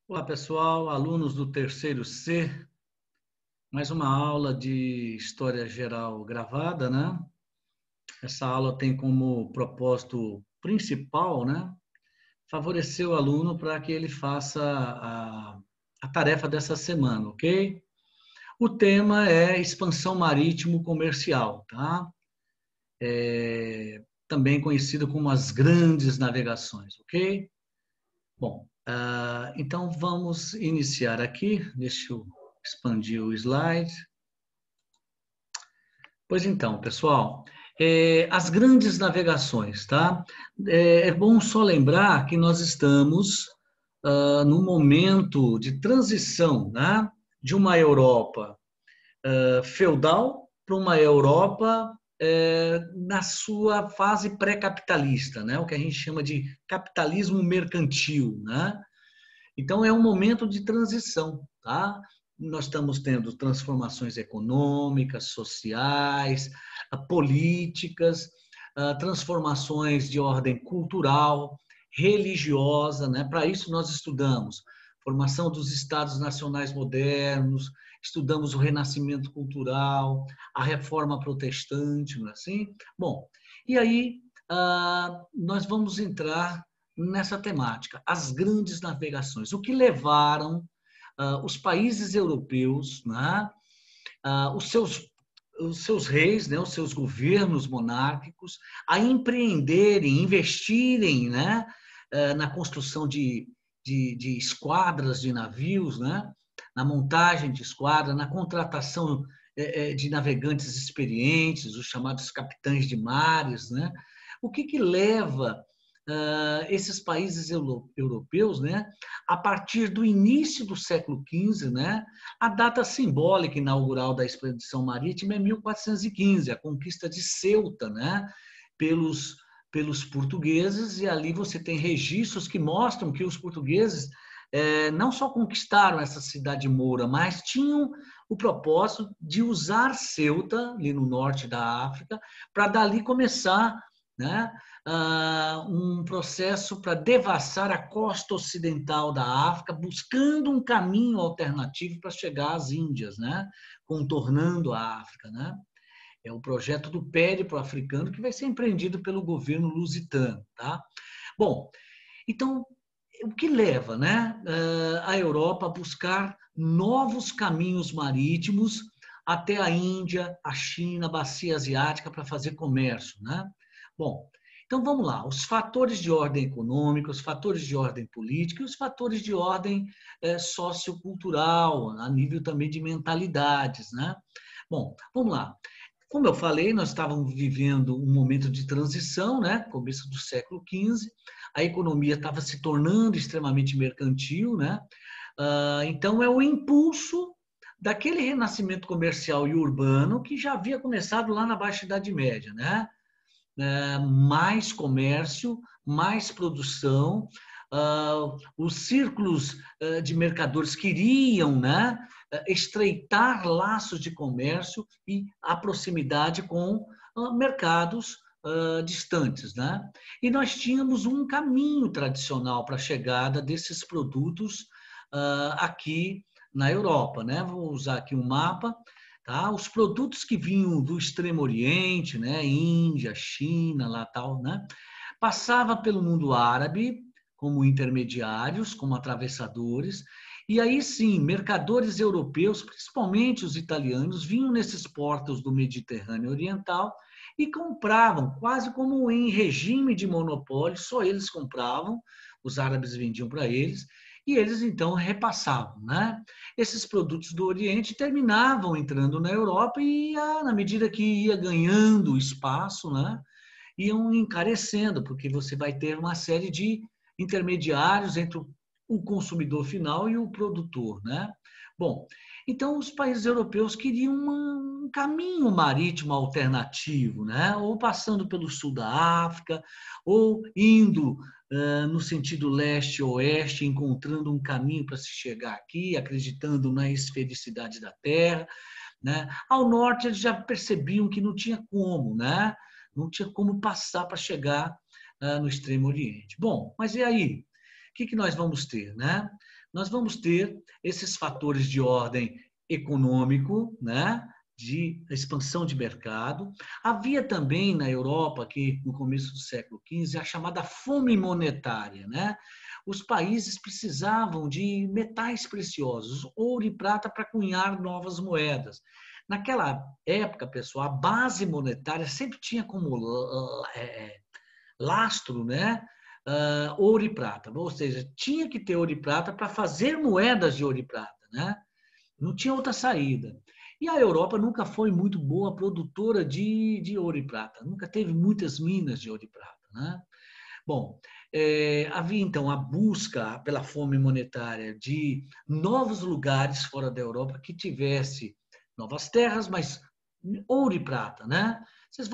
Olá, pessoal, alunos do terceiro C, mais uma aula de História Geral gravada, né? Essa aula tem como propósito principal, né, favorecer o aluno para que ele faça a tarefa dessa semana, ok? O tema é expansão marítimo comercial, tá? Também conhecido como as grandes navegações, ok? Bom, então vamos iniciar aqui. Deixa eu expandir o slide. Pois então, pessoal, as grandes navegações, tá? É bom só lembrar que nós estamos num momento de transição, né? De uma Europa feudal para uma Europa na sua fase pré-capitalista, né? O que a gente chama de capitalismo mercantil, né? Então, é um momento de transição, tá? Nós estamos tendo transformações econômicas, sociais, políticas, transformações de ordem cultural, religiosa, né? Para isso nós estudamos formação dos estados nacionais modernos, estudamos o renascimento cultural, a reforma protestante, não é assim? Bom, e aí nós vamos entrar nessa temática, as grandes navegações, o que levaram os países europeus, né, os seus reis, né, os seus governos monárquicos, a empreenderem, investirem, né, na construção de esquadras de navios, né, na montagem de esquadra, na contratação de navegantes experientes, os chamados capitães de mares, né? O que leva esses países europeus, né, a partir do início do século XV, né, a data simbólica inaugural da expedição marítima é 1415, a conquista de Ceuta, né, pelos portugueses, e ali você tem registros que mostram que os portugueses não só conquistaram essa cidade moura, mas tinham o propósito de usar Ceuta, ali no norte da África, para dali começar, né, um processo para devassar a costa ocidental da África, buscando um caminho alternativo para chegar às Índias, né, contornando a África, né? É o projeto do Périplo Africano que vai ser empreendido pelo governo lusitano, tá? Bom, então o que leva, né, a Europa a buscar novos caminhos marítimos até a Índia, a China, a bacia asiática para fazer comércio, né? Bom, então vamos lá, os fatores de ordem econômica, os fatores de ordem política e os fatores de ordem sociocultural, a nível também de mentalidades, né? Bom, vamos lá. Como eu falei, nós estávamos vivendo um momento de transição, né? Começo do século XV, a economia estava se tornando extremamente mercantil, né? Então, é o impulso daquele renascimento comercial e urbano que já havia começado lá na Baixa Idade Média, né? Mais comércio, mais produção, os círculos de mercadores queriam, né, estreitar laços de comércio e a proximidade com mercados distantes, né? E nós tínhamos um caminho tradicional para a chegada desses produtos aqui na Europa, né? Vou usar aqui um mapa. Tá? Os produtos que vinham do Extremo Oriente, né, Índia, China, lá tal, né, passava pelo mundo árabe como intermediários, como atravessadores, e aí sim, mercadores europeus, principalmente os italianos, vinham nesses portos do Mediterrâneo Oriental e compravam, quase como em regime de monopólio, só eles compravam, os árabes vendiam para eles, e eles então repassavam, né? Esses produtos do Oriente terminavam entrando na Europa e, na medida que ia ganhando espaço, né, iam encarecendo, porque você vai ter uma série de intermediários entre o consumidor final e o produtor, né? Bom, então os países europeus queriam um caminho marítimo alternativo, né? Ou passando pelo sul da África, ou indo no sentido leste-oeste, encontrando um caminho para se chegar aqui, acreditando na esfericidade da Terra, né? Ao norte eles já percebiam que não tinha como, né? Não tinha como passar para chegar no Extremo Oriente. Bom, mas e aí? O que nós vamos ter, né? nós vamos ter esses fatores de ordem econômico, né? De expansão de mercado. Havia também na Europa, aqui no começo do século XV, a chamada fome monetária, né? Os países precisavam de metais preciosos, ouro e prata, para cunhar novas moedas. Naquela época, pessoal, a base monetária sempre tinha como lastro, né? Ouro e prata. Ou seja, tinha que ter ouro e prata para fazer moedas de ouro e prata, né? Não tinha outra saída. E a Europa nunca foi muito boa produtora de ouro e prata, nunca teve muitas minas de ouro e prata, né? Bom, havia então a busca pela fome monetária de novos lugares fora da Europa que tivesse novas terras, mas ouro e prata, né? Vocês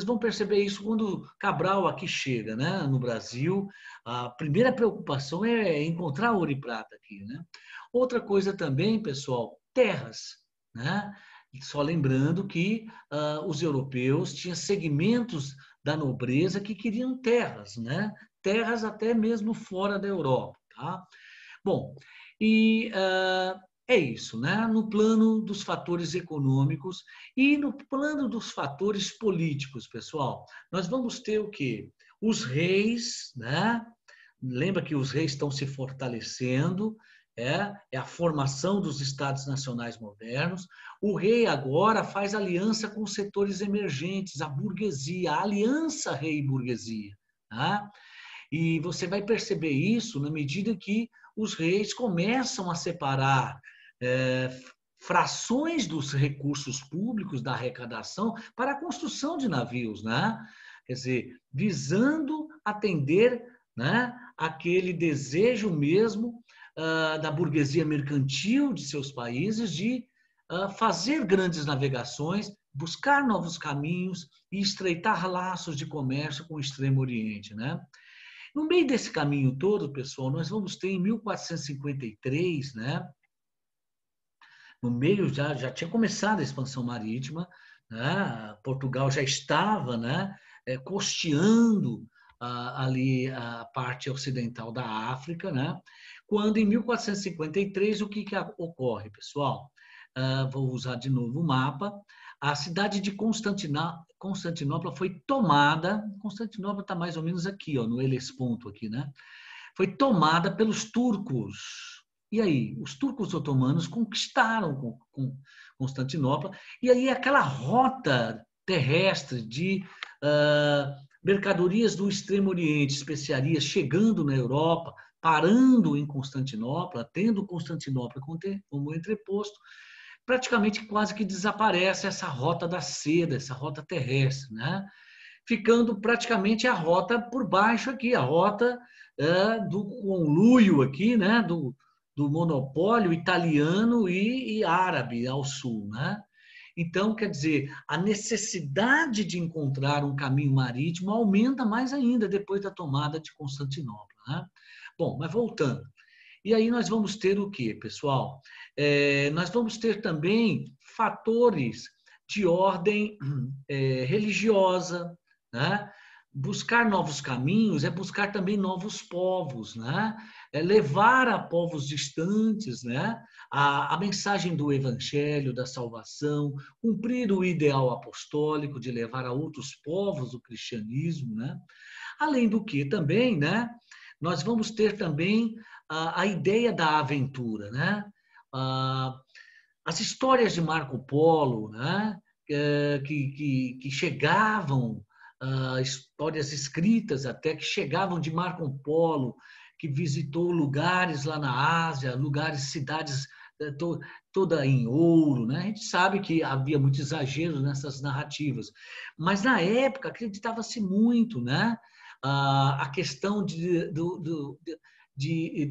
vão perceber isso quando Cabral aqui chega, né? No Brasil, a primeira preocupação é encontrar ouro e prata aqui, né? Outra coisa também, pessoal, terras, né? Só lembrando que os europeus tinham segmentos da nobreza que queriam terras, né? Terras até mesmo fora da Europa, tá? Bom, e é isso, né? No plano dos fatores econômicos e no plano dos fatores políticos, pessoal, nós vamos ter o quê? Os reis, né? Lembra que os reis estão se fortalecendo, é a formação dos estados nacionais modernos. O rei agora faz aliança com os setores emergentes, a burguesia, a aliança rei-burguesia. Tá? E você vai perceber isso na medida que os reis começam a separar frações dos recursos públicos da arrecadação para a construção de navios, né? Quer dizer, visando atender, né, aquele desejo mesmo da burguesia mercantil de seus países de fazer grandes navegações, buscar novos caminhos e estreitar laços de comércio com o Extremo Oriente, né? No meio desse caminho todo, pessoal, nós vamos ter em 1453, né? No meio já tinha começado a expansão marítima, né? Portugal já estava, né, costeando ali a parte ocidental da África, né? Quando em 1453 o que ocorre, pessoal? Vou usar de novo o mapa. A cidade de Constantinopla foi tomada. Constantinopla está mais ou menos aqui, ó, no Helesponto aqui, né? Foi tomada pelos turcos. E aí, os turcos otomanos conquistaram Constantinopla, e aí aquela rota terrestre de mercadorias do Extremo Oriente, especiarias chegando na Europa, parando em Constantinopla, tendo Constantinopla como entreposto, praticamente quase que desaparece essa rota da seda, essa rota terrestre, né? Ficando praticamente a rota por baixo aqui, a rota do conluio aqui, né? Do monopólio italiano e árabe ao sul, né? Então, quer dizer, a necessidade de encontrar um caminho marítimo aumenta mais ainda depois da tomada de Constantinopla, né? Bom, mas voltando. E aí nós vamos ter o quê, pessoal? Nós vamos ter também fatores de ordem religiosa, né? Buscar novos caminhos é buscar também novos povos, né? É levar a povos distantes, né? A mensagem do evangelho, da salvação, cumprir o ideal apostólico de levar a outros povos o cristianismo, né? Além do que também, né? Nós vamos ter também a ideia da aventura, né? As histórias de Marco Polo, né? Que chegavam, histórias escritas até, que chegavam de Marco Polo, que visitou lugares lá na Ásia, lugares, cidades toda em ouro, né? A gente sabe que havia muito exagero nessas narrativas, mas na época acreditava-se muito, né? A questão de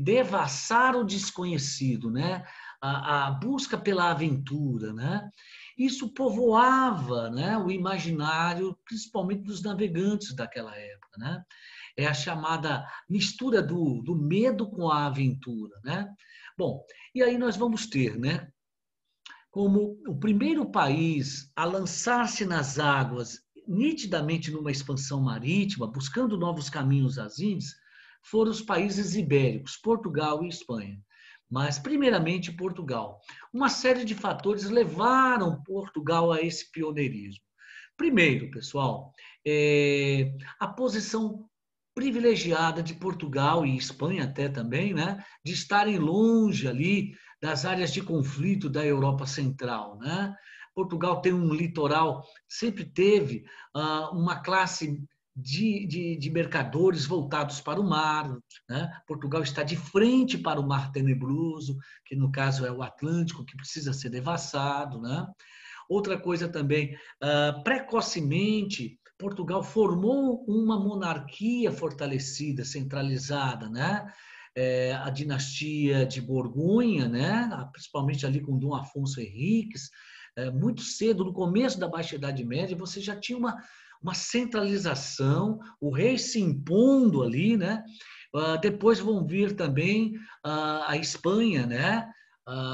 devassar o desconhecido, né? A busca pela aventura, né? Isso povoava, né, o imaginário, principalmente dos navegantes daquela época, né? É a chamada mistura do medo com a aventura, né? Bom, e aí nós vamos ter, né, como o primeiro país a lançar-se nas águas, nitidamente numa expansão marítima, buscando novos caminhos às Índias, foram os países ibéricos, Portugal e Espanha. Mas, primeiramente, Portugal. Uma série de fatores levaram Portugal a esse pioneirismo. Primeiro, pessoal, a posição privilegiada de Portugal e Espanha até também, né, de estarem longe ali das áreas de conflito da Europa Central, né? Portugal tem um litoral, sempre teve uma classe de mercadores voltados para o mar, né? Portugal está de frente para o Mar Tenebroso, que no caso é o Atlântico, que precisa ser devassado, né? Outra coisa também, precocemente, Portugal formou uma monarquia fortalecida, centralizada, né? A dinastia de Borgonha, né? Principalmente ali com Dom Afonso Henriques, muito cedo, no começo da Baixa Idade Média, você já tinha uma centralização, o rei se impondo ali, né? Depois vão vir também a Espanha, né?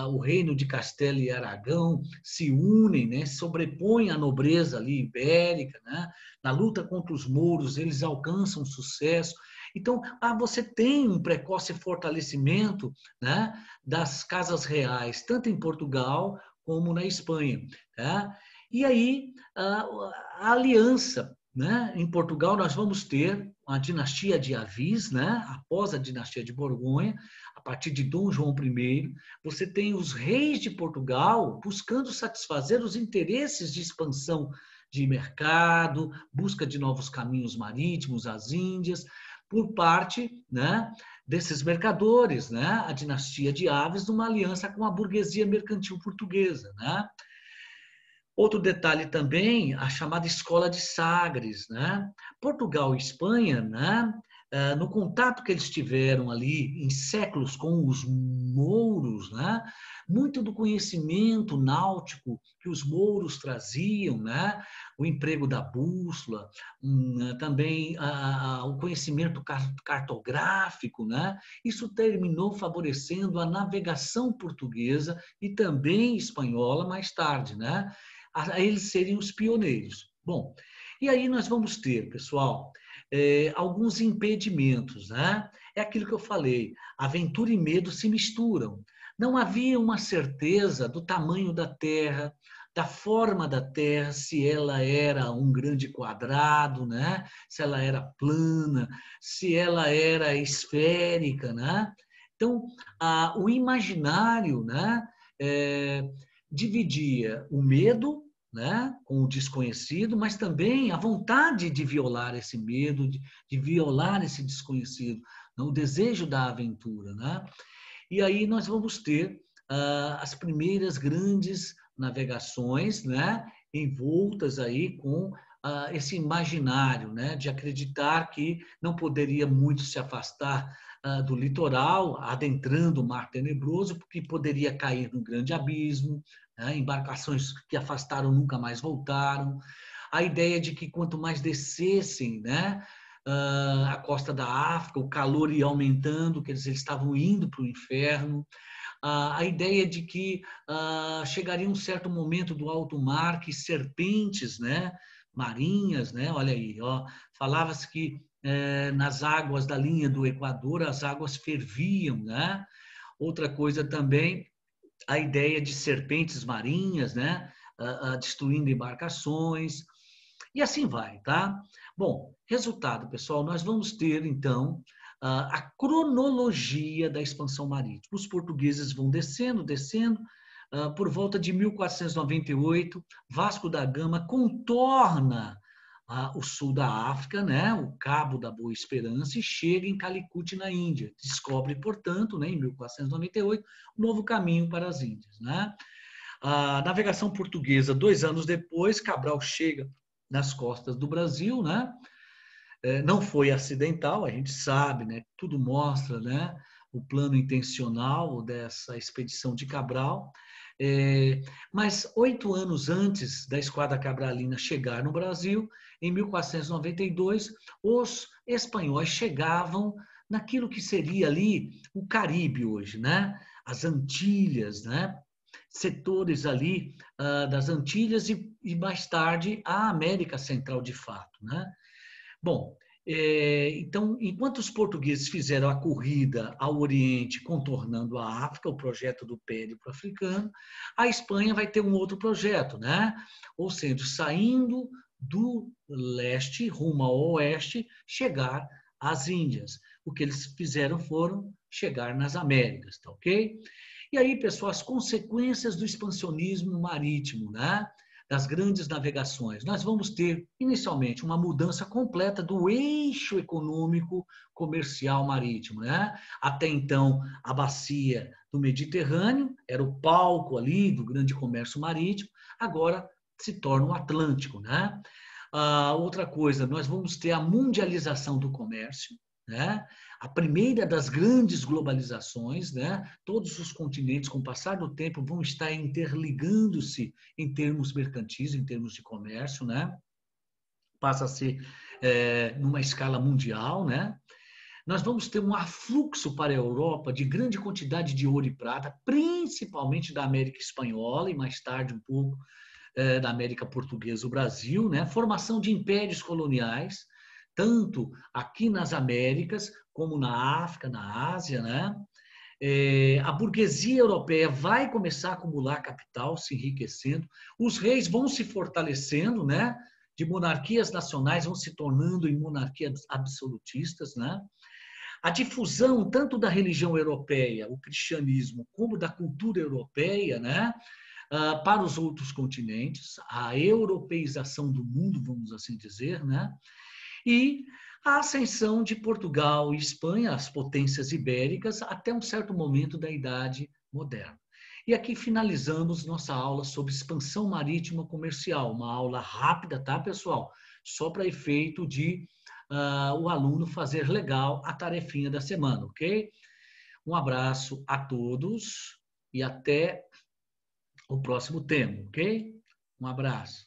O reino de Castela e Aragão se unem, né? Sobrepõem a nobreza ali ibérica, né? Na luta contra os mouros, eles alcançam sucesso. Então, você tem um precoce fortalecimento, né, das casas reais, tanto em Portugal como na Espanha. Tá? E aí, a aliança, né? Em Portugal, nós vamos ter a dinastia de Avis, né? Após a dinastia de Borgonha, a partir de Dom João I, você tem os reis de Portugal buscando satisfazer os interesses de expansão de mercado, busca de novos caminhos marítimos às Índias, por parte, né, desses mercadores, né? A dinastia de Aves, numa aliança com a burguesia mercantil portuguesa, né? Outro detalhe também, a chamada Escola de Sagres, né? Portugal e Espanha, né? No contato que eles tiveram ali em séculos com os mouros, né? Muito do conhecimento náutico que os mouros traziam, né? O emprego da bússola, também o conhecimento cartográfico, né? Isso terminou favorecendo a navegação portuguesa e também espanhola mais tarde, né? A eles serem os pioneiros. Bom, e aí nós vamos ter, pessoal, alguns impedimentos, né? É aquilo que eu falei, aventura e medo se misturam. Não havia uma certeza do tamanho da Terra, da forma da Terra, se ela era um grande quadrado, né? Se ela era plana, se ela era esférica, né? Então, o imaginário, né? Dividia o medo, né, com o desconhecido, mas também a vontade de violar esse medo, de violar esse desconhecido, né, o desejo da aventura, né? E aí nós vamos ter as primeiras grandes navegações, né, envoltas aí com esse imaginário, né, de acreditar que não poderia muito se afastar do litoral, adentrando o Mar Tenebroso, porque poderia cair num grande abismo, né, embarcações que afastaram nunca mais voltaram. A ideia de que quanto mais descessem, né, a costa da África, o calor ia aumentando, quer dizer, eles estavam indo para o inferno. A ideia de que chegaria um certo momento do alto mar que serpentes, né, marinhas, né, olha aí, ó, falava-se que nas águas da linha do Equador as águas ferviam, né? Outra coisa também, a ideia de serpentes marinhas, né, destruindo embarcações. E assim vai, tá? Bom, resultado, pessoal, nós vamos ter, então, a cronologia da expansão marítima. Os portugueses vão descendo, descendo, por volta de 1498, Vasco da Gama contorna o sul da África, né, o Cabo da Boa Esperança, e chega em Calicut, na Índia. Descobre, portanto, né, em 1498, um novo caminho para as Índias, né? A navegação portuguesa, 2 anos depois, Cabral chega nas costas do Brasil, né? Não foi acidental, a gente sabe, né? Tudo mostra, né? O plano intencional dessa expedição de Cabral. Mas 8 anos antes da esquadra cabralina chegar no Brasil, em 1492, os espanhóis chegavam naquilo que seria ali o Caribe hoje, né? As Antilhas, né? Setores ali das Antilhas e mais tarde a América Central de fato, né? Bom, Então, enquanto os portugueses fizeram a corrida ao Oriente, contornando a África, o projeto do Périplo Africano, a Espanha vai ter um outro projeto, né? Ou seja, saindo do leste rumo ao oeste, chegar às Índias. O que eles fizeram foram chegar nas Américas, tá ok? E aí, pessoal, as consequências do expansionismo marítimo, né? Das grandes navegações. Nós vamos ter, inicialmente, uma mudança completa do eixo econômico comercial marítimo, né? Até então, a bacia do Mediterrâneo era o palco ali do grande comércio marítimo, agora se torna o Atlântico, né? Outra coisa, nós vamos ter a mundialização do comércio, né? A primeira das grandes globalizações, né? Todos os continentes, com o passar do tempo, vão estar interligando-se em termos mercantis, em termos de comércio, né? Passa a ser numa escala mundial, né? Nós vamos ter um afluxo para a Europa de grande quantidade de ouro e prata, principalmente da América Espanhola e mais tarde um pouco da América Portuguesa, o Brasil, né? Formação de impérios coloniais, tanto aqui nas Américas como na África, na Ásia, né? A burguesia europeia vai começar a acumular capital, se enriquecendo, os reis vão se fortalecendo, né? De monarquias nacionais vão se tornando em monarquias absolutistas, né? A difusão tanto da religião europeia, o cristianismo, como da cultura europeia, né? Para os outros continentes, a europeização do mundo, vamos assim dizer, né? E a ascensão de Portugal e Espanha, as potências ibéricas, até um certo momento da Idade Moderna. E aqui finalizamos nossa aula sobre expansão marítima comercial, uma aula rápida, tá, pessoal? Só para efeito de o aluno fazer legal a tarefinha da semana, ok? Um abraço a todos e até o próximo tema, ok? Um abraço.